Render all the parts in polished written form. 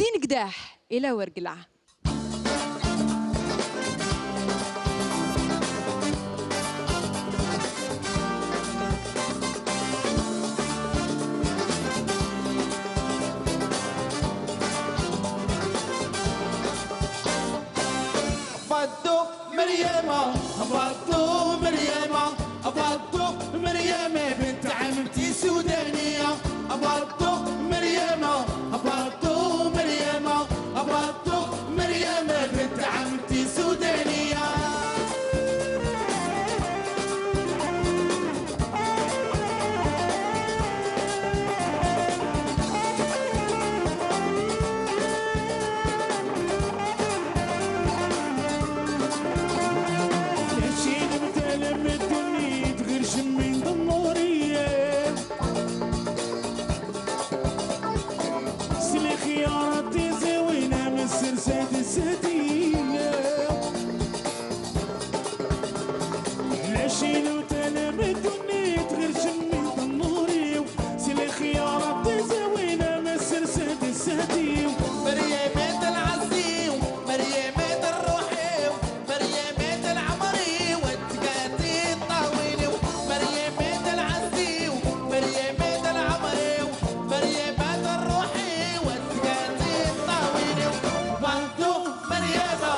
زين قداح إلى ورقلع. فضو مريمة فضو مريمة فضو مريمة بنت عمتي سودانية فضو مريمة فضو مريمة فضو مريمة بنت عمتي سودانية من ضمورية سلي خياراتي زوينة من السرسات السدية لاشين وتلمت ونيت غير شمي ضموري سلي خياراتي زوينة من السرسات السدية مريمة العزيو مريمة الروحي مريمة العمري والتقاتي الطويل مريمة العزيو مريمة العمري مريمة الروحي والتقاتي الطويل فضو مريمة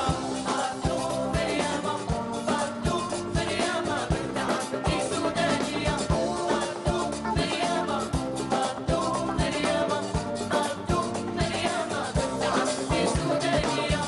فضو مريمة فضو مريمة بنت عمتي سودانية فضو مريمة فضو مريمة فضو مريمة بنت عمتي سودانية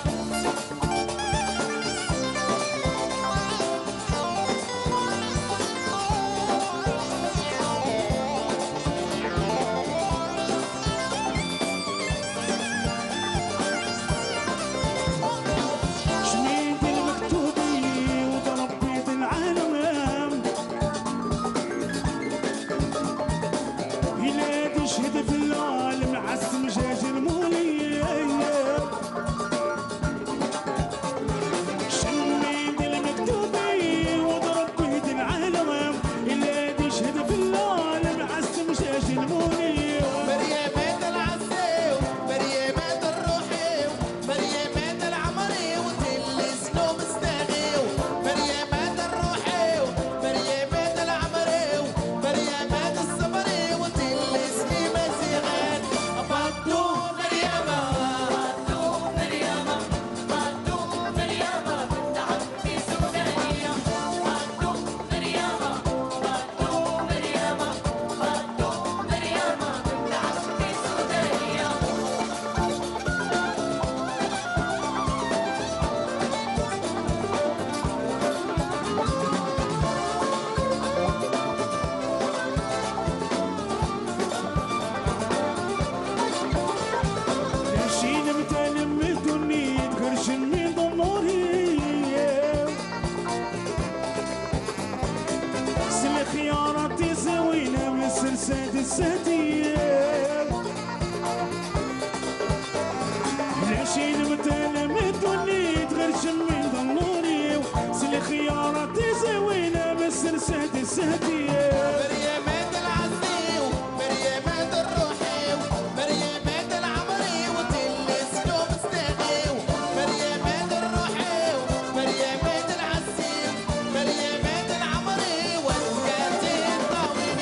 شميت المكتوبي وتربيت العالم بلادي يشهد في العالم عسم جاج المولي شميت المكتوبي وتربيت العالم بلادي يشهد في العالم عسم جاج المولي مريمة العزيو مريمة الروحي مريمة العمري وتل سنو مستغيو مريمة الروحي مريمة العمري مريمة الصبري وتل سني مزيغان فضو مريمة فضو مريمة فضو مريمة بنت عمتي سودانية فضو مريمة فضو مريمة فضو مريمة بنت عمتي سودانية لاشين متلم الدنيا تغرش من ضموري سل خياراتي زوينة من السرسات السدية لاشين متلم الدنيا تغرش من ضموري سل خياراتي زوينة من السرسات السدية مريمة العزيو مريمة الروحي مريمة العمري وتل سنو مستغيو مريمة الروحي مريمة العزيو مريمة العمري والتقاتي الطويل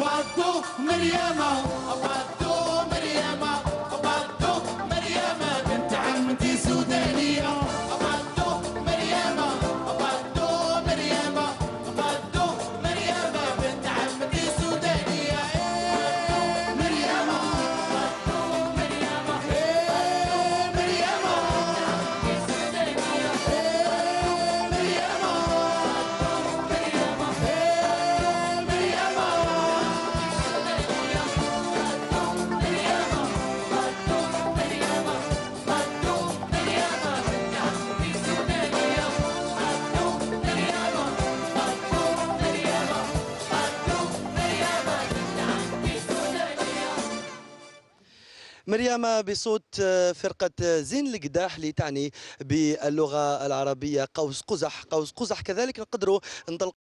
فضو مريمة فضو مريمة فضو مريمة بنت عمتي سودانية فضو مريمة فضو مريمة فضو مريمة بنت عمتي سودانية مريمة فضو مريمة مريمة سودانية مريمة مريم بصوت فرقة زين القداح اللي تعني باللغة العربية قوس قزح. قوس قزح كذلك نقدروا نطلق